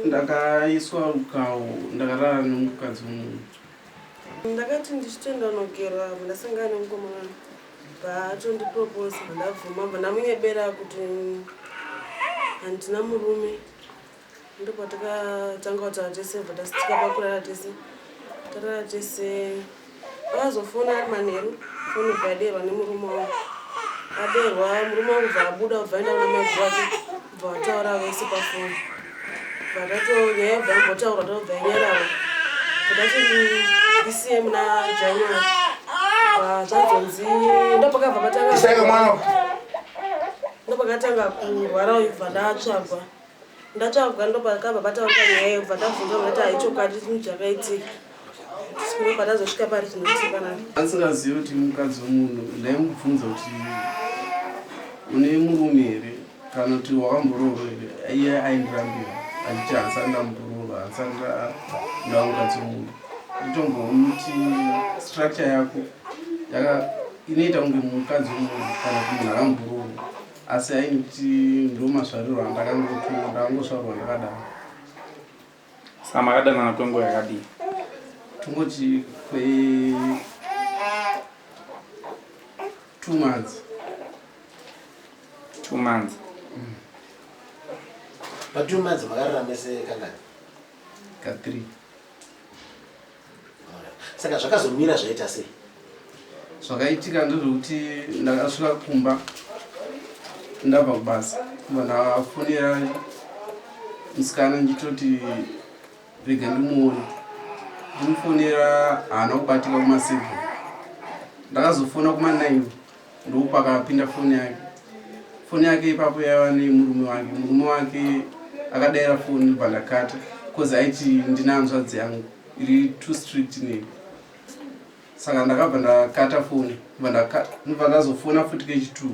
ndakaiswa rukawo ndakarara nemukadzi mumwe. Ndakati ndichitenda nogera ndasangana nemukomana paatondipropose ndabvuma ndamunyebera kuti handina murume. Ndipo takatanga kuti tese vhadasitika pakurara tese tarara tese. Akazofona ari manheru foni bvaderwa nemurume wangu aderwa murume wangu bvaabuda bvaenda kuna mai wake bvataura vese pafoni nyaya yobva yambotaura tobva inyarara kudati ndisiye muna January zvanzonzi ndopakabva ndopakatanga kurwara ibva ndatsvagwa ndopakabva pataurika nyaya yobva ndabvunza kuti haichokwadi chinhu chakaitika sikuve patazosvika pari chinoitika nani. Asingazivi kuti mukadzi womunhu ndaimubvunza kuti une murume here kana kuti wakamboroorwa here. Iye aindirambira achiti handisati ndambororwa handisati ndava mukadzi womunhu. Nditomboona kuti structure yako inoita kunge mukadzi womunhu kana kuti munhu akamboroorwa asi aini kuti ndo mazvarirwa ndakangosvarwa ndakadaro. Saka makadanana kwenguva yakadii? Tungoti kwe 2 months. 2 months. Pa 2 months makarara mese kangani? Ka 3. Saka zvakazomira zvaita sei? Zvakaitika ndezvokuti ndakasvika kumba ndabva kubasa ndafonera musikana ndichitoti rega ndimuone. Ndimufonera haana kubatika kuma7. Ndakazofona kuma9 ndopakapinda foni yake ipapo yaiva nemurume wake. Murume wake akadayira foni ndobva ndakata because aiti ndina hanzvadzi yangu iri too strict neni. Saka ndakabva ndakata foni ndobva ndazofona futi kechi2.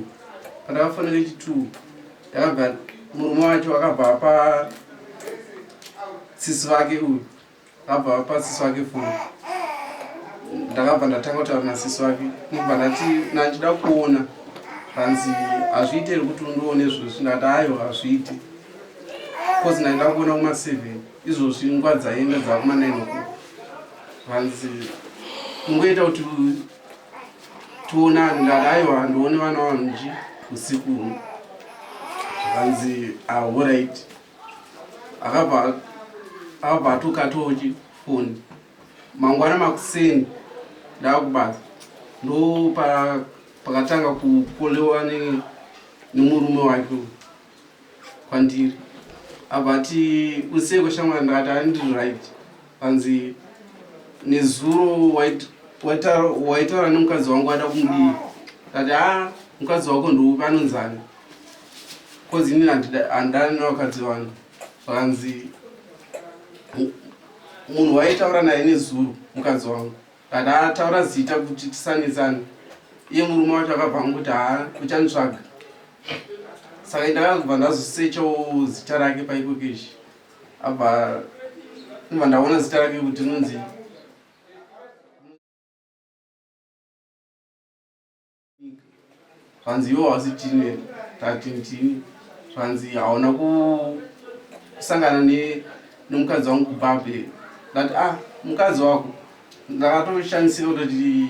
Pandakafona kechi2 ndakabva murume wacho akabva apa tsisi vake uyu akabva pasisi wake foni. Ndakabva ndatanga kutaura nasisi wake ndobva ndati ndachida kuona hanzi hazviitiri kuti undione izvozvi. Ndati aiwa hazviiti because ndaenda kuona kuma7 izvozvi nguva dzaenda dzakuma9 o'clock. Hanzi ungoita kuti tuonane. Ndati aiwa ndione vana vanji usiku uno. Hanzi alright. Akabva atokatochi foni mangwana makuseni ndakubasa ndo pakatanga kukolewa nemurume wake kwandiri. Abva ati useko shamwari. Ndakati handiri right. Hanzi nezuro waitaura nemukadzi wangu wada kumudii. Ndati mukadzi wako ndoupi anonzani because ini handani nevakadzi vanhu. Hanzi munhu waitaura naye nezuro mukadzi wangu. Ndati ataura zita kuti tisanetsane. Iye murume wacho akabva kuti uchanditsvaga. Saka ndakabva ndazosechawo zita rake paipo keshi. Abva ndaona zita rake kuti rinonzi zvanzi iwo hausi tini. Ndati ndini. Zvanzi hauna kusangana nemukadzi wangu kubhabhe. Ndati mukadzi wako. Ndakatoshandisira kutoti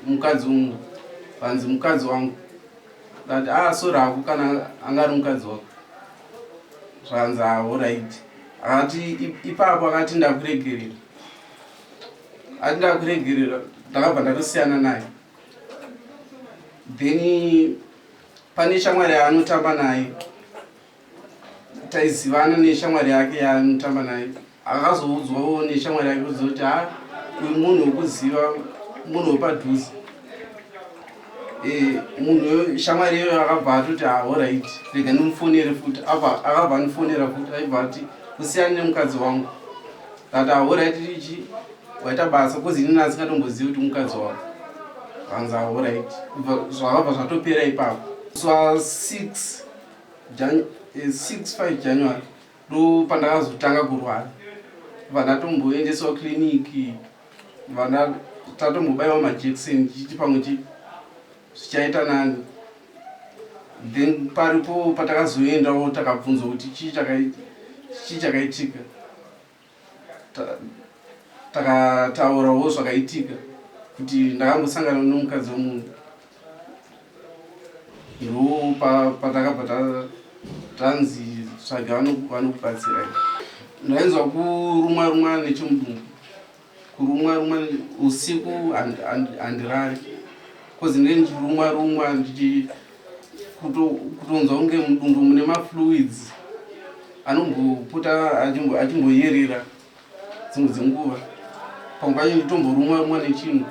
mukadzi umwe. Zvanzi mukadzi wangu. Ndati so rako kana angari mukadzi wako. Zvanzi alright. Akati ipapo akati ndakuregerera. Ndakuregerera ndakabva ndatosiyana naye. Then pane shamwari yaanotamba naye taizivana neshamwari yake yaanotamba naye. Akazoudzwawo neshamwari yake kuzoti uyu munhu wekuziva, munhu wepadhuze. Munhu shamwari iyoyo akabva atoti alright rega ndimufonere futi. Akabva andifonera futi aibva ati usiyane nemukadzi wangu. Ndati alright ichi waita basa because ini asingatombozivi kuti mukadzi wako. Hanzi alright. Zvakabva zvatopera ipapo. Swa 6 January ndo pandakazotanga kurwara. Ndatomboendeswa kliniki. Tatombobayiwa majekiseni chichi pamwe zvichaita nani. Then paripo patakazoendawo takabvunzwa kuti chii chakaitika. takataurawo zvakaitika kuti ndakambosangana nomukadzi womunhu ndo patakabva tanzi tsvaga vanokubatsirai. Ndainzwa kurumwa nechimudumbu, kurumwa usiku handirari kozi ndenge ndichirumwa kutonzwa kunge mudumbu mune mafluids anombopota achimboyerera dzimwe dzenguva. Panguva nditomborumwa nechinhu